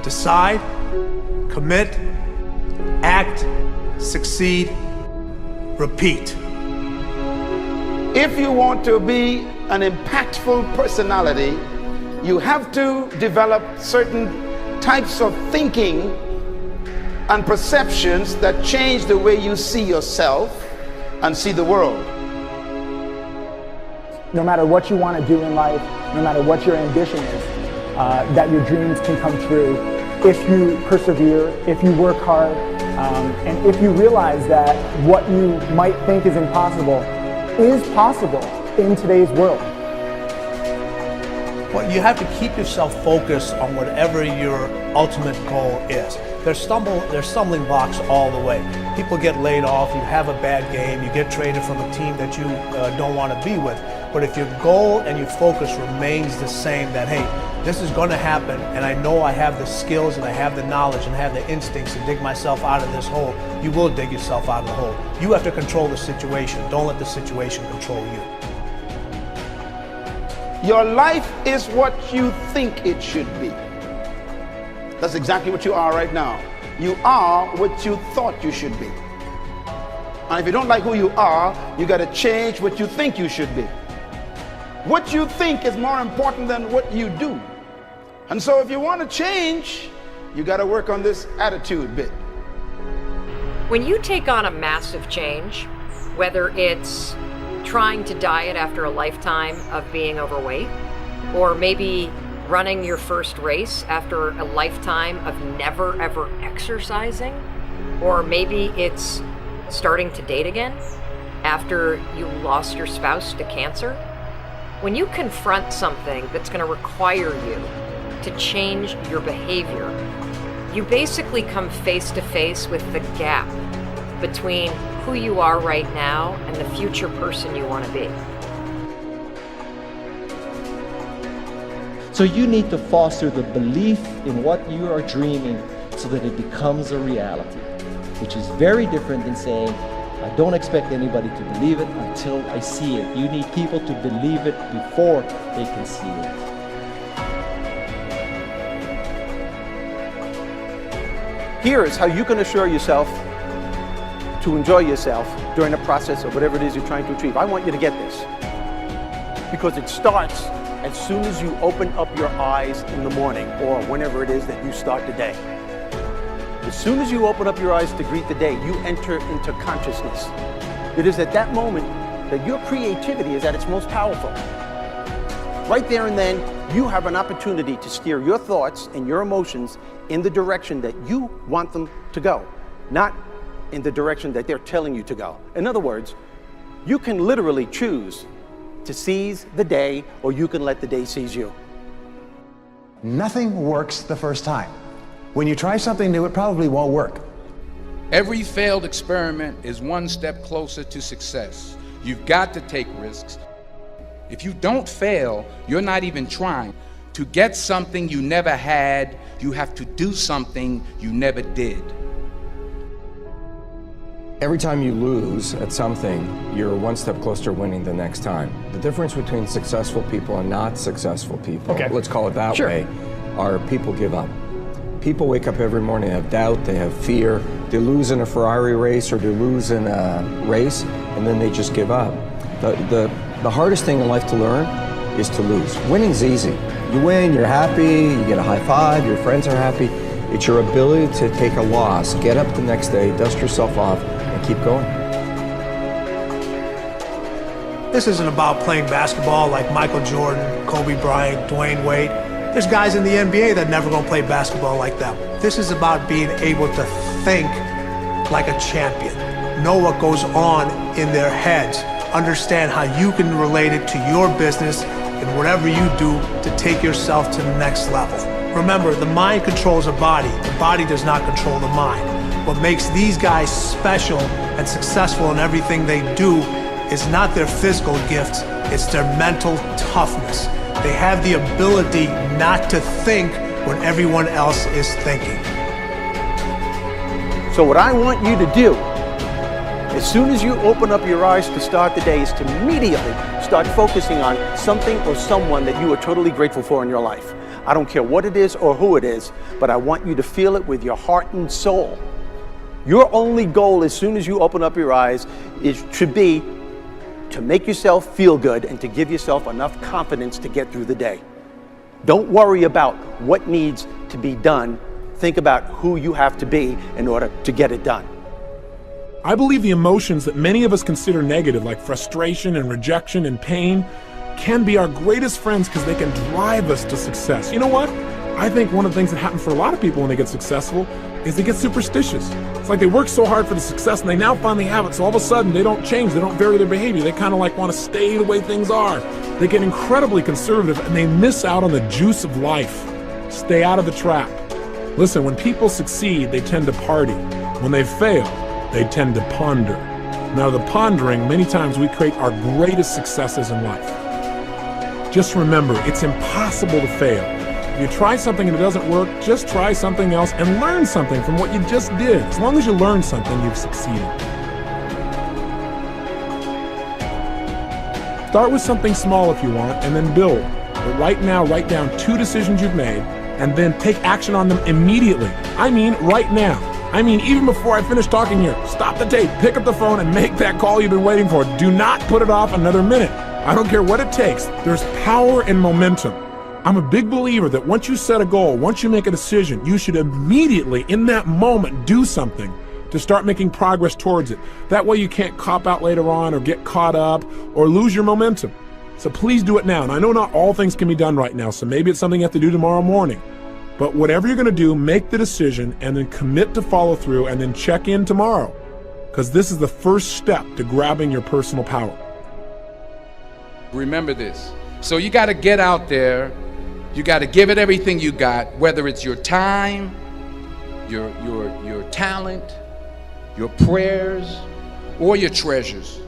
Decide, commit, act, succeed, repeat. If you want to be an impactful personality, you have to develop certain types of thinking and perceptions that change the way you see yourself and see the world. No matter what you want to do in life, no matter what your ambition is, that your dreams can come true if you persevere, if you work hard, and if you realize that what you might think is impossible is possible in today's world. Well, you have to keep yourself focused on whatever your ultimate goal is. There's stumbling blocks all the way. People get laid off, you have a bad game, you get traded from a team that you don't want to be with. But if your goal and your focus remains the same, that hey, this is going to happen, and I know I have the skills and I have the knowledge and I have the instincts to dig myself out of this hole, you will dig yourself out of the hole. You have to control the situation. Don't let the situation control you. Your life is what you think it should be. That's exactly what you are right now. You are what you thought you should be. And if you don't like who you are, you got to change what you think you should be. What you think is more important than what you do. And so if you want to change, you got to work on this attitude bit. When you take on a massive change, whether it's trying to diet after a lifetime of being overweight, or maybe running your first race after a lifetime of never ever exercising, or maybe it's starting to date again after you lost your spouse to cancer. When you confront something that's going to require you to change your behavior, you basically come face to face with the gap between who you are right now and the future person you want to be. So you need to foster the belief in what you are dreaming so that it becomes a reality, which is very different than saying, I don't expect anybody to believe it until I see it. You need people to believe it before they can see it. Here is how you can assure yourself to enjoy yourself during the process of whatever it is you're trying to achieve. I want you to get this, because it starts as soon as you open up your eyes in the morning, or whenever it is that you start the day. As soon as you open up your eyes to greet the day, you enter into consciousness. It is at that moment that your creativity is at its most powerful. Right there and then, you have an opportunity to steer your thoughts and your emotions in the direction that you want them to go, not in the direction that they're telling you to go. In other words, you can literally choose to seize the day, or you can let the day seize you. Nothing works the first time. When you try something new, it probably won't work. Every failed experiment is one step closer to success. You've got to take risks. If you don't fail, you're not even trying. To get something you never had, you have to do something you never did. Every time you lose at something, you're one step closer to winning the next time. The difference between successful people and not successful people, let's call it that way, are people give up. People wake up every morning, they have doubt, they have fear, they lose in a Ferrari race or they lose in a race, and then they just give up. The hardest thing in life to learn is to lose. Winning's easy. You win, you're happy, you get a high five, your friends are happy. It's your ability to take a loss, get up the next day, dust yourself off, and keep going. This isn't about playing basketball like Michael Jordan, Kobe Bryant, Dwayne Wade. There's guys in the NBA that never gonna play basketball like them. This is about being able to think like a champion, know what goes on in their heads, understand how you can relate it to your business and whatever you do to take yourself to the next level. Remember, the mind controls the body does not control the mind. What makes these guys special and successful in everything they do is not their physical gifts, it's their mental toughness. They have the ability not to think when everyone else is thinking. So what I want you to do, as soon as you open up your eyes to start the day, is to immediately start focusing on something or someone that you are totally grateful for in your life. I don't care what it is or who it is, but I want you to feel it with your heart and soul. Your only goal as soon as you open up your eyes should be to make yourself feel good and to give yourself enough confidence to get through the day. Don't worry about what needs to be done. Think about who you have to be in order to get it done. I believe the emotions that many of us consider negative, like frustration and rejection and pain, can be our greatest friends because they can drive us to success. You know what? I think one of the things that happens for a lot of people when they get successful is they get superstitious. It's like they work so hard for the success and they now finally have it, so all of a sudden they don't change, they don't vary their behavior, they kind of like want to stay the way things are. They get incredibly conservative and they miss out on the juice of life. Stay out of the trap. Listen, when people succeed, they tend to party. When they fail, they tend to ponder. Now, the pondering, many times we create our greatest successes in life. Just remember, it's impossible to fail. If you try something and it doesn't work, just try something else and learn something from what you just did. As long as you learn something, you've succeeded. Start with something small if you want, and then build. But right now, write down 2 decisions you've made, and then take action on them immediately. I mean, right now. I mean, even before I finish talking here, stop the tape, pick up the phone, and make that call you've been waiting for. Do not put it off another minute. I don't care what it takes. There's power in momentum. I'm a big believer that once you set a goal, once you make a decision, you should immediately, in that moment, do something to start making progress towards it. That way you can't cop out later on or get caught up or lose your momentum. So please do it now. And I know not all things can be done right now, so maybe it's something you have to do tomorrow morning. But whatever you're going to do, make the decision and then commit to follow through and then check in tomorrow. Because this is the first step to grabbing your personal power. Remember this. So you got to get out there. You got to give it everything you got, whether it's your time, your talent, your prayers, or your treasures.